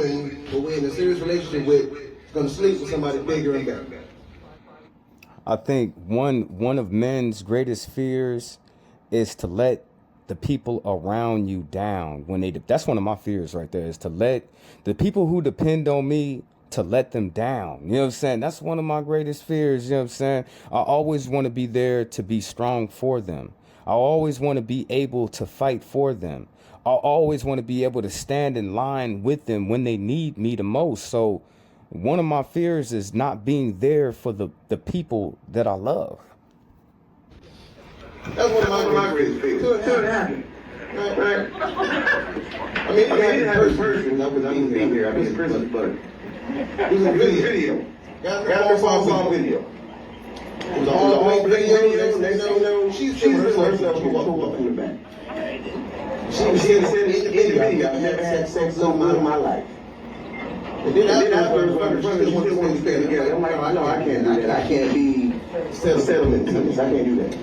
woman who we're in a serious relationship with is going to sleep with somebody bigger and better? I think one of men's greatest fears is to let the people around you down when that's one of my fears right there, is to let the people who depend on me, to let them down. You know what I'm saying? That's one of my greatest fears. You know what I'm saying? I always want to be there to be strong for them. I always want to be able to fight for them. I always want to be able to stand in line with them when they need me the most. So one of my fears is not being there for the people that I love. That's one of my greatest fears. Till it happened. Right? I mean, it didn't happen personally. I wasn't being here. I was in prison, but it was a video. Got a phone video. It was all the video. Next thing you know, she's herself to walk up in the back. She said in the video, I haven't had sex so much in my life. And then after she just wants to stay together. I'm like, no, I can't do that. I can't be settlement tennis. I can't do that.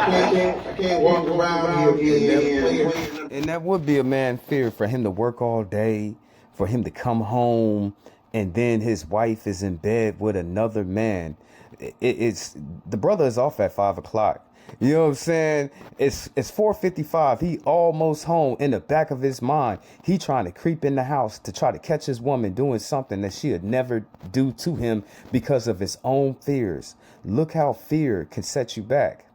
I can't walk around here. And that would be a man fear, for him to work all day, for him to come home, and then his wife is in bed with another man. It's the brother is off at 5 o'clock. You know what I'm saying? It's 4:55. He almost home. In the back of his mind, he trying to creep in the house to try to catch his woman doing something that she would never do to him because of his own fears. Look how fear can set you back.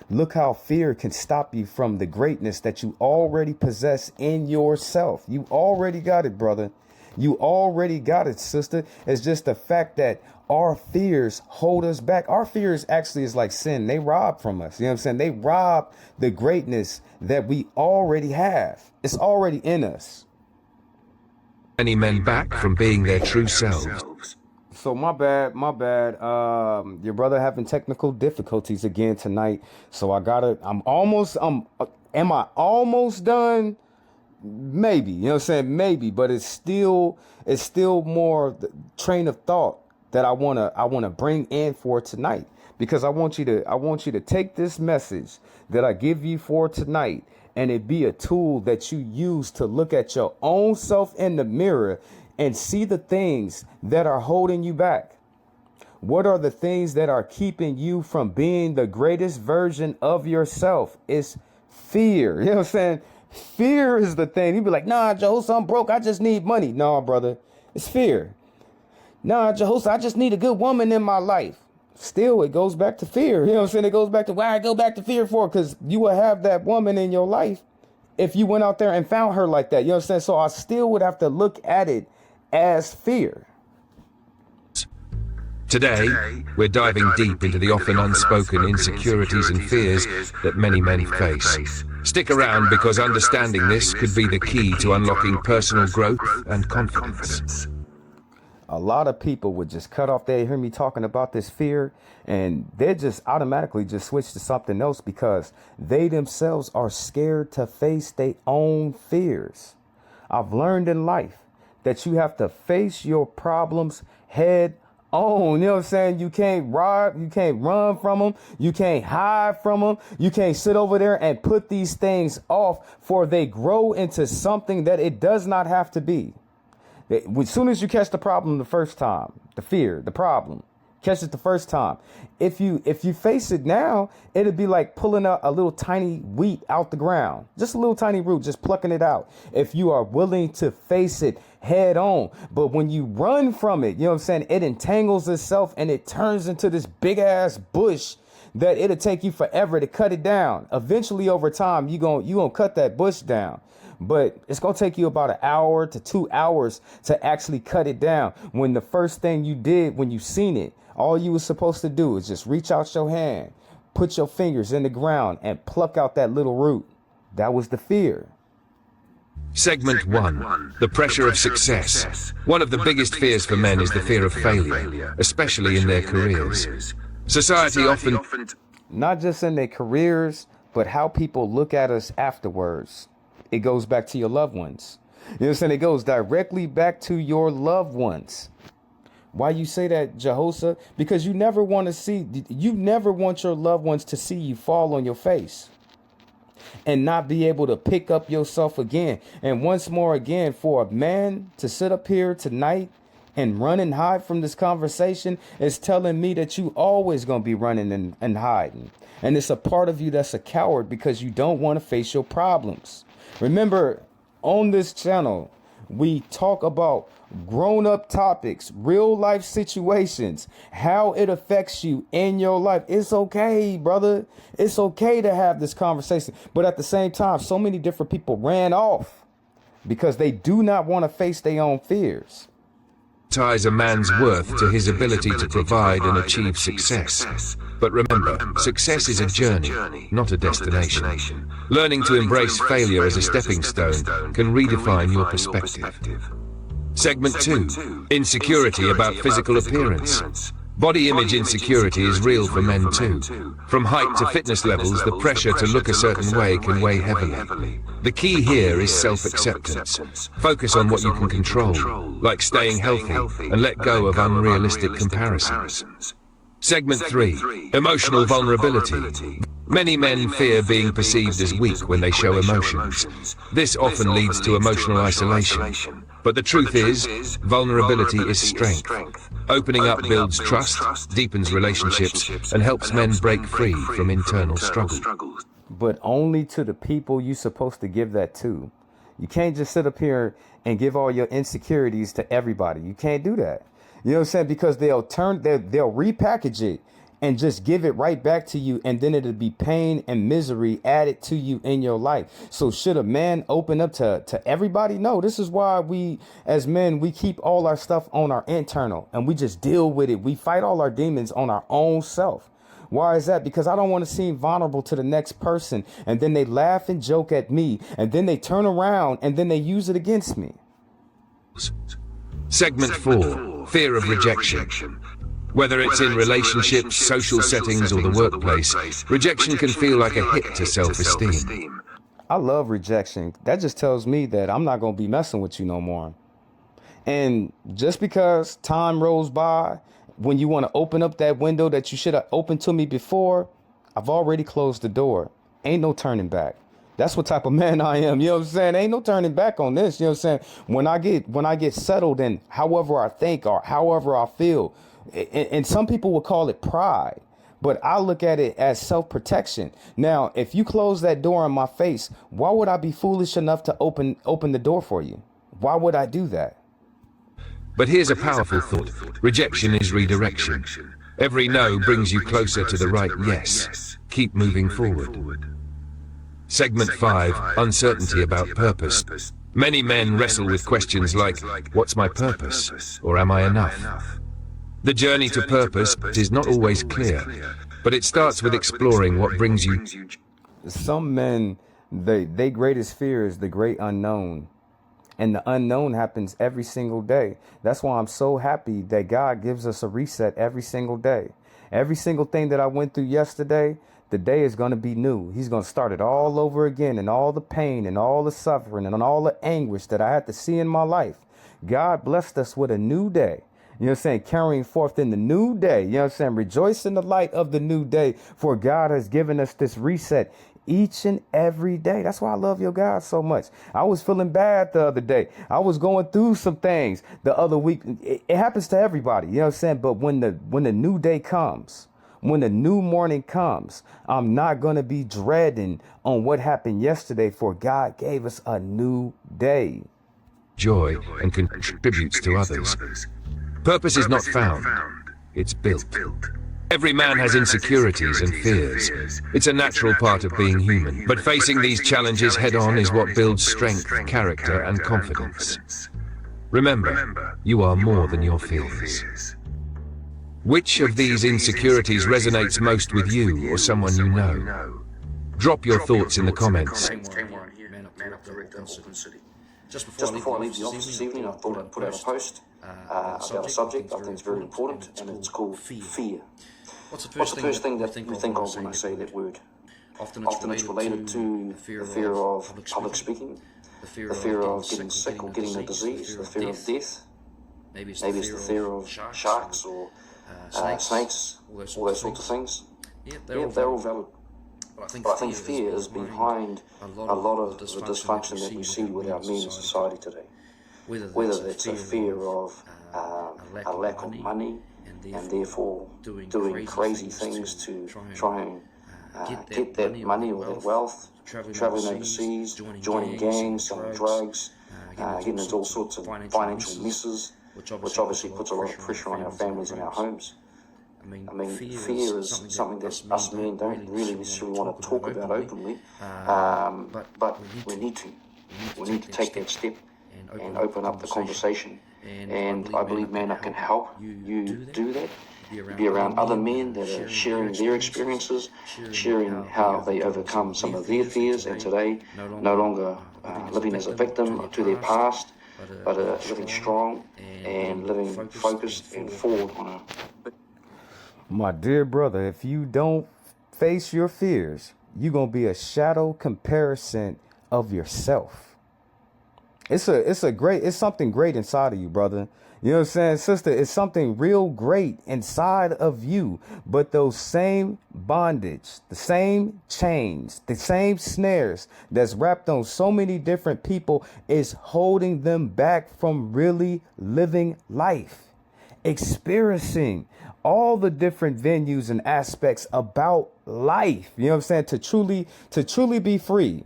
Look how fear can stop you from the greatness that you already possess in yourself. You already got it, brother. You already got it, sister. It's just the fact that our fears hold us back. Our fears actually is like sin. They rob from us. You know what I'm saying? They rob the greatness that we already have. It's already in us. Many men back from being their true selves. So my bad. Your brother having technical difficulties again tonight. So am I almost done? Maybe, you know what I'm saying? Maybe, but it's still more the train of thought that I wanna bring in for tonight, because I want you to take this message that I give you for tonight, and it be a tool that you use to look at your own self in the mirror and see the things that are holding you back. What are the things that are keeping you from being the greatest version of yourself? It's fear. You know what I'm saying? Fear is the thing. You'd be like, nah, Jehoshaphat, I'm broke. I just need money. No, brother. It's fear. Nah, Jehoshaphat, I just need a good woman in my life. Still, it goes back to fear. You know what I'm saying? It goes back to why I go back to fear for, because you will have that woman in your life if you went out there and found her like that. You know what I'm saying? So I still would have to look at it as fear. Today, we're diving deep into the often unspoken insecurities and fears that many men face. Stick around, because understanding this could be the key to unlocking personal growth and confidence. A lot of people would just cut off. They hear me talking about this fear, and they just automatically just switch to something else because they themselves are scared to face their own fears. I've learned in life that you have to face your problems head on. You know what I'm saying? You can't run from them. You can't hide from them. You can't sit over there and put these things off, for they grow into something that it does not have to be. As soon as you catch the problem the first time, the fear, the problem, catch it the first time. If you face it now, it'd be like pulling a little tiny wheat out the ground, just a little tiny root, just plucking it out. If you are willing to face it head on. But when you run from it, you know what I'm saying, it entangles itself and it turns into this big ass bush that it'll take you forever to cut it down. Eventually, over time, you gonna cut that bush down. But it's going to take you about 1 hour to 2 hours to actually cut it down. When the first thing you did when you seen it, all you was supposed to do is just reach out your hand, put your fingers in the ground and pluck out that little root. That was the fear. Segment 1. The pressure of success. One of the biggest fears for men is the fear of failure, especially in their careers. Society often... Not just in their careers, but how people look at us afterwards. It goes back to your loved ones. You know what I'm saying? It goes directly back to your loved ones. Why you say that, Jehoshaphat? Because you never want your loved ones to see you fall on your face. and not be able to pick up yourself again. And once more again, for a man to sit up here tonight and run and hide from this conversation is telling me that you always going to be running and hiding. And it's a part of you that's a coward because you don't want to face your problems. Remember, on this channel, we talk about grown-up topics, real life situations, how it affects you in your life. It's okay, brother. It's okay to have this conversation. But at the same time, so many different people ran off because they do not want to face their own fears. Ties a man's worth to his ability to provide and achieve success. But remember, success is a journey, not a destination. Learning to embrace failure as a stepping stone can redefine your perspective. Segment 2. Insecurity about physical appearance. Body image insecurity is real for men too. From height to fitness levels, the pressure to look a certain way can weigh heavily. The key here is self-acceptance. Focus on what you can control, like staying healthy, and let go of unrealistic comparisons. Segment 3. Emotional vulnerability. Many men fear being perceived as weak when they show emotions. This often leads to emotional isolation. But the truth is, vulnerability is strength. Opening up builds trust, deepens relationships, and helps men break free from internal struggle. But only to the people you're supposed to give that to. You can't just sit up here and give all your insecurities to everybody. You can't do that. You know what I'm saying? Because they'll repackage it and just give it right back to you, and then it'll be pain and misery added to you in your life. So should a man open up to everybody? No, this is why we as men, we keep all our stuff on our internal and we just deal with it. We fight all our demons on our own self. Why is that? Because I don't want to seem vulnerable to the next person, and then they laugh and joke at me, and then they turn around and then they use it against me. Segment 4. Fear of rejection. Whether it's in relationships, social settings, or the workplace, rejection can feel like a hit to self-esteem. I love rejection. That just tells me that I'm not going to be messing with you no more. And just because time rolls by, when you want to open up that window that you should have opened to me before, I've already closed the door. Ain't no turning back. That's what type of man I am. You know what I'm saying? Ain't no turning back on this. You know what I'm saying? When I get settled in however I think or however I feel, and some people would call it pride, but I look at it as self-protection. Now, if you close that door in my face, why would I be foolish enough to open the door for you? Why would I do that? But here's a powerful thought. Rejection is redirection. Every no brings you closer to the right yes. Keep moving forward. Segment 5. Uncertainty about purpose. Many men wrestle with questions like, what's my purpose? Or am I enough? The journey to purpose is not always clear, but it starts with exploring what brings you. Some men, their greatest fear is the great unknown. And the unknown happens every single day. That's why I'm so happy that God gives us a reset every single day. Every single thing that I went through yesterday, the day is going to be new. He's going to start it all over again, and all the pain and all the suffering and all the anguish that I had to see in my life. God blessed us with a new day. You know what I'm saying? Carrying forth in the new day. You know what I'm saying? Rejoice in the light of the new day, for God has given us this reset each and every day. That's why I love your God so much. I was feeling bad the other day. I was going through some things the other week. It happens to everybody. You know what I'm saying? But when the new day comes, when the new morning comes, I'm not going to be dreading on what happened yesterday, for God gave us a new day. Joy and contributes to others. Purpose is not found, it's built. Every man has insecurities and fears. It's a natural part of being human. But facing these challenges head-on is what builds strength, character, and confidence. Remember, you are more than your fears. Which of these insecurities resonates most with you or someone you know? Drop your thoughts in the comments. Just before I leave the office this evening, I thought I'd put out a post about a subject I think is very important, and it's called fear. What's the first thing that you think of when I say that word? Often it's related to the fear of public speaking, the fear of getting sick or getting a disease, the fear of death. Maybe it's the fear of sharks or snakes, all those sorts of things. Yeah, they're all valid. But I think fear is behind a lot of the dysfunction that we see with our men in society today. Whether it's a fear of a lack of money and therefore doing crazy things to try and get that money or that wealth, traveling overseas, joining gangs, selling drugs, getting into all sorts of financial messes, which obviously puts a lot of pressure on our families and our homes. I mean, fear is something that us men don't really necessarily want to talk about openly, but we need to. We need to take that step and open up the conversation. And I believe Man Up can help you do that. Be around other men that are sharing their experiences, sharing how they overcome some of their fears, and today no longer living as a victim to their past, but living strong and living focused and forward on a... My dear brother, if you don't face your fears, you're going to be a shadow comparison of yourself. It's something great inside of you, brother. You know what I'm saying, sister? It's something real great inside of you. But those same bondage, the same chains, the same snares that's wrapped on so many different people is holding them back from really living life, experiencing all the different venues and aspects about life. You know what I'm saying? To truly be free,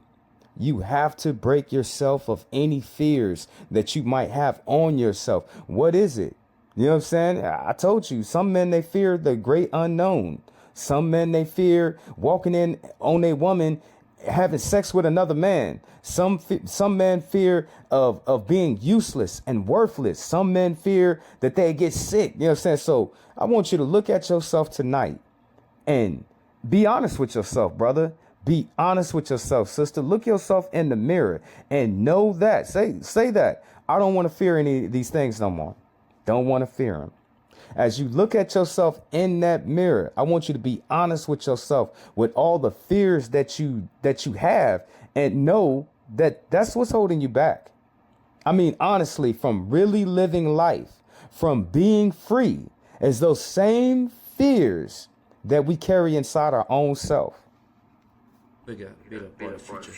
you have to break yourself of any fears that you might have on yourself. What is it? You know what I'm saying? I told you, some men, they fear the great unknown. Some men, they fear walking in on a woman, having sex with another man. Some men fear of being useless and worthless. Some men fear that they get sick. You know what I'm saying? So I want you to look at yourself tonight and be honest with yourself, brother. Be honest with yourself, sister. Look yourself in the mirror and know that. Say that. I don't want to fear any of these things no more. Don't want to fear them. As you look at yourself in that mirror, I want you to be honest with yourself with all the fears that you have, and know that that's what's holding you back. I mean, honestly, from really living life, from being free, as those same fears that we carry inside our own self. Bigger future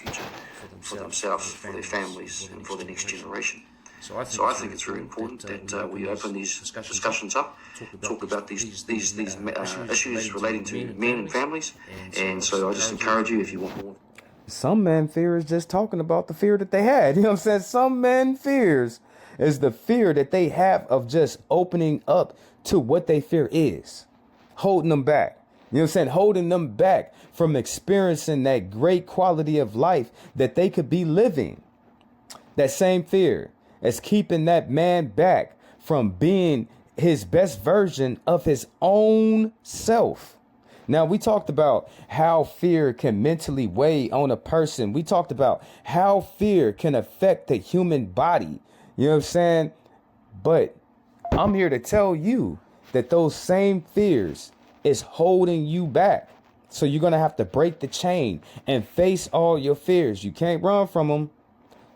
for themselves, for their families, and for the next generation. So I think it's very important that we open these discussions up, talk about these issues relating to men and families. And so I just encourage you, if you want more. Some men fear is just talking about the fear that they had. You know what I'm saying? Some men fears is the fear that they have of just opening up to what they fear is, holding them back. You know what I'm saying? Holding them back from experiencing that great quality of life that they could be living. That same fear is keeping that man back from being his best version of his own self. Now, we talked about how fear can mentally weigh on a person. We talked about how fear can affect the human body. You know what I'm saying? But I'm here to tell you that those same fears is holding you back. So you're going to have to break the chain and face all your fears. You can't run from them.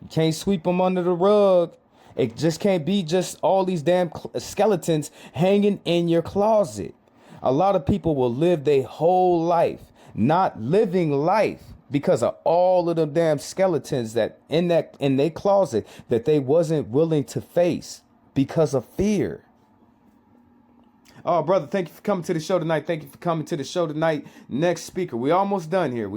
You can't sweep them under the rug. It just can't be just all these damn skeletons hanging in your closet. A lot of people will live their whole life not living life because of all of the damn skeletons that in their closet that they wasn't willing to face because of fear. Oh, brother, thank you for coming to the show tonight. Next speaker. We almost done here.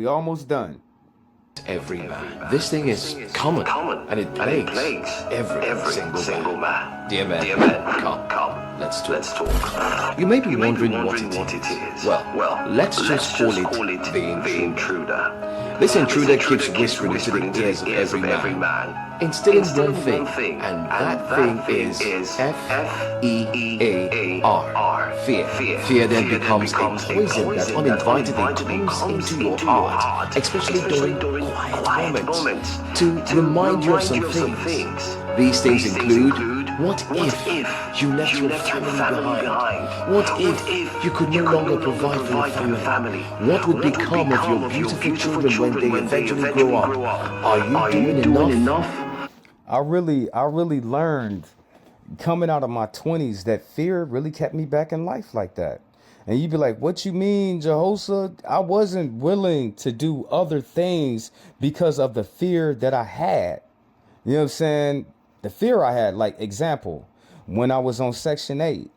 Every man. This thing is common, and it plagues every single man. Dear men, come, let's talk. You may be wondering what it is. Well, let's just call it the intruder. This intruder keeps whispering into the ears of every man, instilling one thing, and that thing is F-E-A-R, fear. Fear then becomes a poison that uninvitedly comes into your heart, especially during quiet moments, to remind you of some things. These things include: what if you left your family behind? What if you could no longer provide for your family? What would become of your beautiful children when they eventually grow up? Are you doing enough? I really learned coming out of my 20s that fear really kept me back in life like that. And you'd be like, what you mean, Jehoshaphat? I wasn't willing to do other things because of the fear that I had. You know what I'm saying? The fear I had, like example, when I was on Section 8,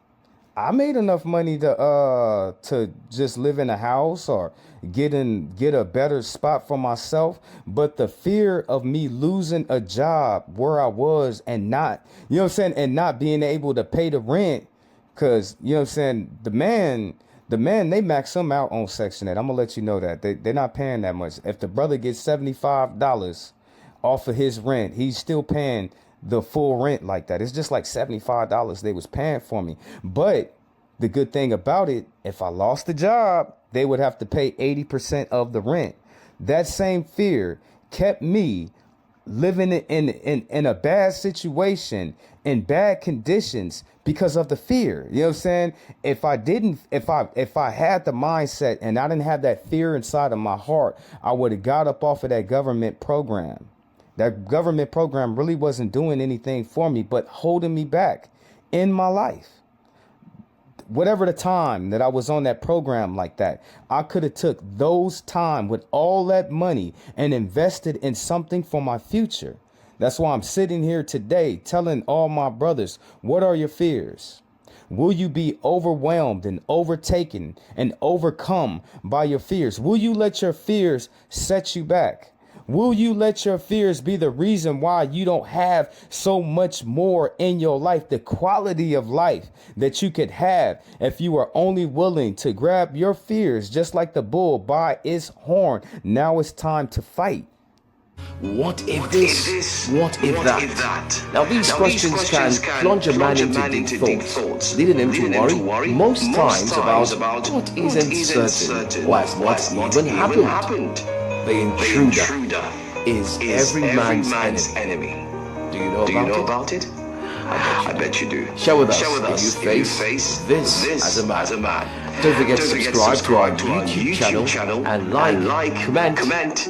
I made enough money to just live in a house or get a better spot for myself. But the fear of me losing a job where I was and not, you know what I'm saying, and not being able to pay the rent, because, you know what I'm saying, the man, they max him out on Section 8. I'm gonna let you know that they're not paying that much. If the brother gets $75 off of his rent, he's still paying the full rent like that. It's just like $75 they was paying for me. But the good thing about it, if I lost the job, they would have to pay 80% of the rent. That same fear kept me living in a bad situation, in bad conditions, because of the fear. You know what I'm saying? If I had the mindset and I didn't have that fear inside of my heart, I would have got up off of that government program. That government program really wasn't doing anything for me, but holding me back in my life. Whatever the time that I was on that program like that, I could have took those time with all that money and invested in something for my future. That's why I'm sitting here today telling all my brothers, what are your fears? Will you be overwhelmed and overtaken and overcome by your fears? Will you let your fears set you back? Will you let your fears be the reason why you don't have so much more in your life, the quality of life that you could have if you are only willing to grab your fears just like the bull by its horn? Now it's time to fight. What if this? What if that? Now these questions can plunge a man into deep thoughts, leading him to worry most times about what isn't certain, or has not even happened. The intruder is every man's enemy. Do you know about it? I bet you do. Share with us if you face this as a man. Don't forget to subscribe to our YouTube channel and like, comment.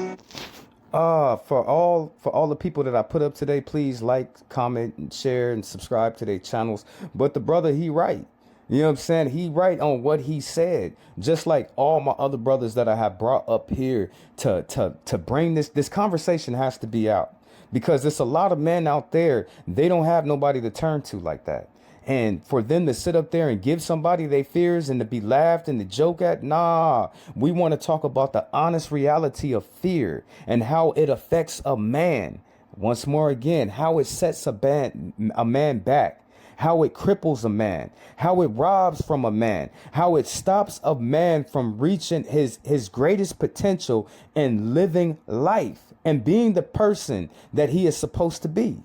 For all the people that I put up today, please like, comment, and share, and subscribe to their channels. But the brother, he right. You know what I'm saying? He right on what he said. Just like all my other brothers that I have brought up here to bring this conversation has to be out. Because there's a lot of men out there, they don't have nobody to turn to like that. And for them to sit up there and give somebody their fears and to be laughed and to joke at, nah. We want to talk about the honest reality of fear and how it affects a man. Once more again, how it sets a man back. How it cripples a man, how it robs from a man, how it stops a man from reaching his greatest potential and living life and being the person that he is supposed to be.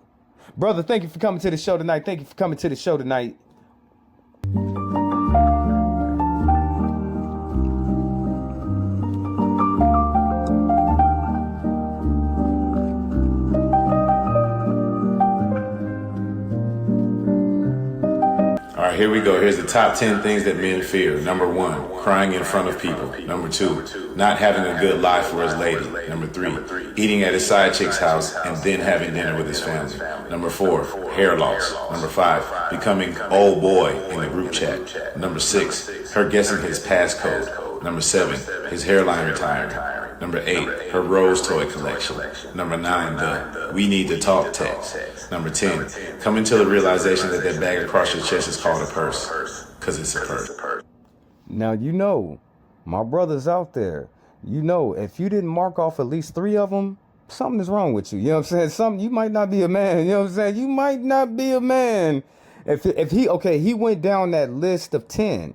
Brother, thank you for coming to the show tonight. Here we go. Here's the top 10 things that men fear. Number 1, crying in front of people. Number 2, not having a good life for his lady. Number 3, eating at his side chick's house and then having dinner with his family. Number 4, hair loss. Number 5, becoming old boy in the group chat. Number 6, her guessing his passcode. Number 7, his hairline retiring. Number 8, her rose toy collection. Number 9, the we need to talk text. Number 10, coming to the realization that bag across your chest is called a purse, because it's a purse. Now, you know, my brothers out there, you know, if you didn't mark off at least 3 of them, something is wrong with you. You know what I'm saying? You might not be a man. You know what I'm saying? You might not be a man. If he went down that list of 10,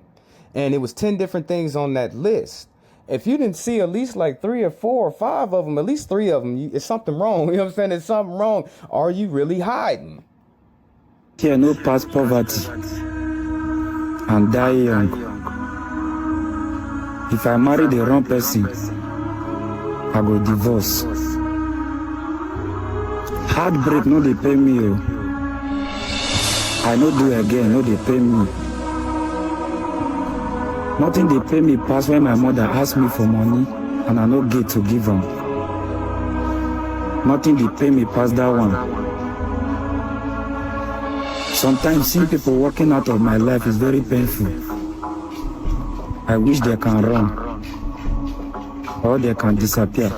and it was 10 different things on that list. If you didn't see at least like 3 or 4 or 5 of them, at least 3 of them, it's something wrong. You know what I'm saying? There's something wrong. Are you really hiding? Here, no past poverty and die young. If I marry the wrong person, I go divorce. Heartbreak, no they pay me. I no do again, no they pay me. Nothing they pay me pass when my mother asks me for money and I no get to give them. Nothing they pay me pass that one. Sometimes seeing people walking out of my life is very painful. I wish they can run or they can disappear.